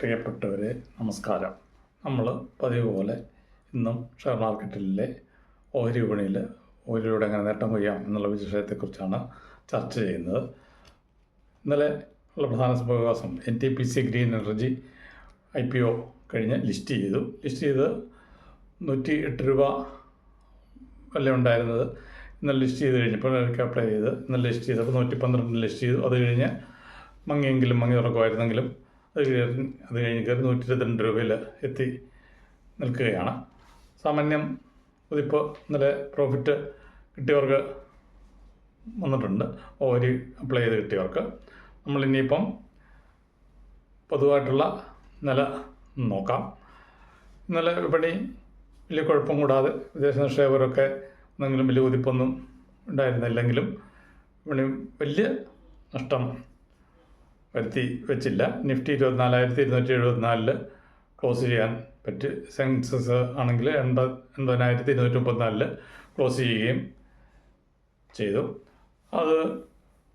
പ്രിയപ്പെട്ടവരെ നമസ്കാരം. നമ്മൾ പതിവ് പോലെ ഇന്നും ഷെയർ മാർക്കറ്റിലെ ഓഹരി വിപണിയിൽ ഓഹരിയുടെ എങ്ങനെ നേട്ടം കൊയ്യാം എന്നുള്ള വിഷയത്തെക്കുറിച്ചാണ് ചർച്ച ചെയ്യുന്നത്. ഇന്നലെ ഉള്ള പ്രധാന സംഭവവികാസം NTPC ഗ്രീൻ എനർജി IPO കഴിഞ്ഞ് ലിസ്റ്റ് ചെയ്ത് 108 രൂപ വില ഉണ്ടായിരുന്നത് ഇന്നലെ ലിസ്റ്റ് ചെയ്ത് കഴിഞ്ഞപ്പോൾ അപ്ലൈ ചെയ്ത് ഇന്നലെ ലിസ്റ്റ് ചെയ്തപ്പോൾ 112 ലിസ്റ്റ് ചെയ്തു. അത് കഴിഞ്ഞ് മങ്ങി തുറക്കുമായിരുന്നെങ്കിലും അത് കഴിഞ്ഞ് കയറി 122 രൂപയിൽ എത്തി നിൽക്കുകയാണ്. സാമാന്യം ഇതിപ്പോൾ ഇന്നലെ പ്രോഫിറ്റ് കിട്ടിയവർക്ക് വന്നിട്ടുണ്ട്, ഓഹരി അപ്ലൈ ചെയ്ത് കിട്ടിയവർക്ക്. നമ്മളിനിയിപ്പം പൊതുവായിട്ടുള്ള നില നോക്കാം. ഇന്നലെ വിപണി വലിയ കുഴപ്പം കൂടാതെ വിദേശ നിക്ഷേപകരൊക്കെ എന്തെങ്കിലും വലിയ കുതിപ്പൊന്നും ഉണ്ടായിരുന്നില്ലെങ്കിലും വിപണി വലിയ നഷ്ടം വരുത്തി വെച്ചില്ല. നിഫ്റ്റി 24,274 ക്ലോസ് ചെയ്യാൻ പറ്റി. സെൻസസ് ആണെങ്കിൽ 80,234 ക്ലോസ് ചെയ്യുകയും ചെയ്തു. അത്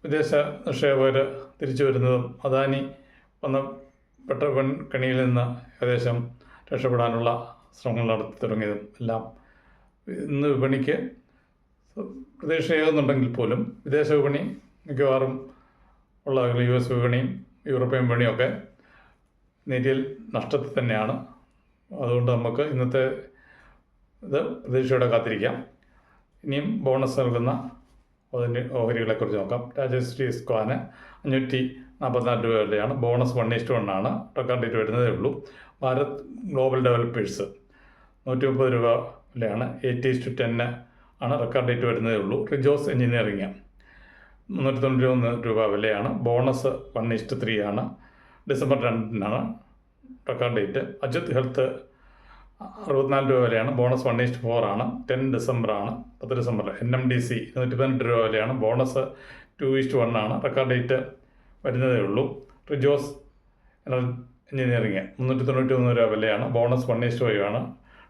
വിദേശ നിക്ഷേപകർ തിരിച്ചു വരുന്നതും അദാനി വന്ന കണിയിൽ നിന്ന് ഏകദേശം രക്ഷപ്പെടാനുള്ള ശ്രമങ്ങൾ നടത്തി തുടങ്ങിയതും എല്ലാം ഇന്ന് വിപണിക്ക് പ്രതീക്ഷയാകുന്നുണ്ടെങ്കിൽ പോലും വിദേശ വിപണി മിക്കവാറും ഉള്ള US വിപണിയും യൂറോപ്യൻ വിപണിയൊക്കെ നേരിയ നഷ്ടത്തിൽ തന്നെയാണ്. അതുകൊണ്ട് നമുക്ക് ഇന്നത്തെ ഇത് പ്രതീക്ഷയോടെ കാത്തിരിക്കാം. ഇനിയും ബോണസ് നൽകുന്ന അതിൻ്റെ ഓഹരികളെക്കുറിച്ച് നോക്കാം. രാജശ്രീ ഇസ്ക്വാന് 544 രൂപ വിലയാണ്. ബോണസ് 1:1 ആണ്. റെക്കോർഡ് ഡേറ്റ് വരുന്നതേ ഉള്ളൂ. ഭാരത് ഗ്ലോബൽ ഡെവലപ്പേഴ്സ് 130 രൂപ വിലയാണ്. 8:10 ആണ്. റെക്കോർഡ് ഡേറ്റ് വരുന്നതേ ഉള്ളൂ. റിജോസ് എഞ്ചിനീയറിംഗ് 391 രൂപ വിലയാണ്. ബോണസ് 1:3 ആണ്. December 2 record date. Ajith health 64 രൂപ വിലയാണ്. ബോണസ് 1:4 ആണ്. 10 ഡിസംബറാണ്. 10 ഡിസംബർ. NMDC 118 രൂപ വിലയാണ്. ബോണസ് 2:1 ആണ്. റെക്കോർഡ് ഡേറ്റ് വരുന്നതേ ഉള്ളൂ. റിജോസ് എഞ്ചിനീയറിംഗ് 393 രൂപ വിലയാണ്. ബോണസ് 1:5 ആണ്.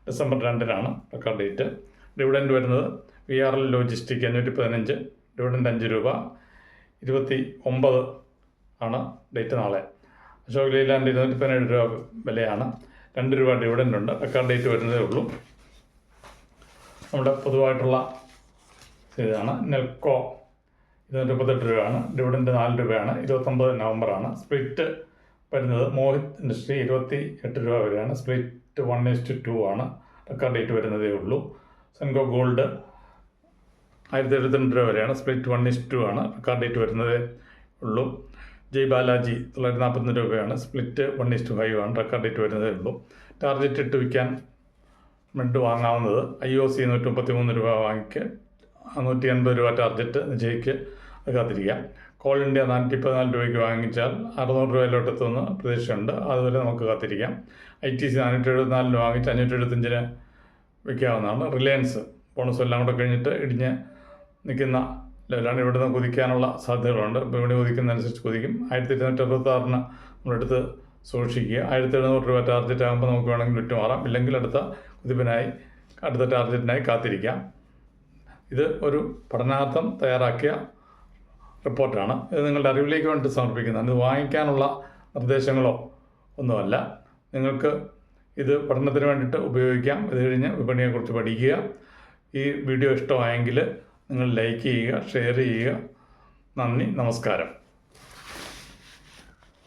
December 2 record date. ഡിവിഡൻഡ് വരുന്നത് VRL ലോജിസ്റ്റിക് 515, ഡിവിഡൻഡ് 5 രൂപ. 29 ആണ് ഡേറ്റ് നാളെ. അശോക് ലൈലാൻഡ് 217 രൂപ വിലയാണ്. 2 രൂപ ഡിവിഡൻഡ് ഉണ്ട്. റെക്കോർഡ് ഡേറ്റ് വരുന്നതേ ഉള്ളൂ. നമ്മുടെ പൊതുവായിട്ടുള്ള ഇതാണ്. നെൽക്കോ 238 രൂപയാണ്. ഡിവിഡൻഡ് 4 രൂപയാണ്. 29 നവംബറാണ്. സ്പ്ലിറ്റ് വരുന്നത് മോഹിത് ഇൻഡസ്ട്രി 28 രൂപ വരെയാണ്. സ്പ്ലിറ്റ് 1:2 ആണ്. റെക്കോർഡ് ഡേറ്റ് വരുന്നതേ ഉള്ളൂ. സെൻകോ ഗോൾഡ് 1072 രൂപ വരെയാണ്. സ്പ്ലിറ്റ് 1:2 ആണ്. റെക്കോർഡ് ഡേറ്റ് വരുന്നതേ ഉള്ളൂ. ജയ് ബാലാജി 941 രൂപയാണ്. സ്പ്ലിറ്റ് 1:5 ആണ്. റെക്കോർഡ് ഡേറ്റ് വരുന്നതേ ഉള്ളൂ. ടാർജറ്റ് ഇട്ട് വിൽക്കാൻ മെഡ് വാങ്ങാവുന്നത് IOC 133 രൂപ വാങ്ങിക്ക് 180 രൂപ ടാർജറ്റ് നിശ്ചയിക്ക് കാത്തിരിക്കാം. കോൾ ഇന്ത്യ 414 രൂപയ്ക്ക് വാങ്ങിച്ചാൽ 600 രൂപയിലോട്ട് എത്തുന്ന പ്രതീക്ഷയുണ്ട്. അതുവരെ നമുക്ക് കാത്തിരിക്കാം. ITC 474 വാങ്ങിച്ച് 575 വയ്ക്കാവുന്നതാണ്. റിലയൻസ് ബോണസ് എല്ലാം കൂടെ കഴിഞ്ഞിട്ട് ഇടിഞ്ഞ് നിൽക്കുന്ന ലെവലാണ്. ഇവിടുന്ന് കുതിക്കാനുള്ള സാധ്യതകളുണ്ട്. വിപണി കുതിക്കുന്നതനുസരിച്ച് കുതിക്കും. 1266 നമ്മളെടുത്ത് സൂക്ഷിക്കുക. 1700 രൂപ ടാർജറ്റ് ആകുമ്പോൾ നമുക്ക് വേണമെങ്കിൽ വിട്ടുമാറാം. ഇല്ലെങ്കിൽ അടുത്ത ടാർജറ്റിനായി കാത്തിരിക്കാം. ഇത് ഒരു പഠനാർത്ഥം തയ്യാറാക്കിയ റിപ്പോർട്ടാണ്. ഇത് നിങ്ങളുടെ അറിവിലേക്ക് വേണ്ടി സമർപ്പിക്കുന്നതാണ്. ഇത് വാങ്ങിക്കാനുള്ള നിർദ്ദേശങ്ങളോ ഒന്നുമല്ല. നിങ്ങൾക്ക് ഇത് പഠനത്തിന് വേണ്ടിയിട്ട് ഉപയോഗിക്കാം. ഇത് കഴിഞ്ഞ് വിപണിയെക്കുറിച്ച് പഠിക്കുക. ഈ വീഡിയോ ഇഷ്ടമായെങ്കിൽ നിങ്ങൾ ലൈക്ക് ചെയ്യുക, ഷെയർ ചെയ്യുക. നന്ദി, നമസ്കാരം.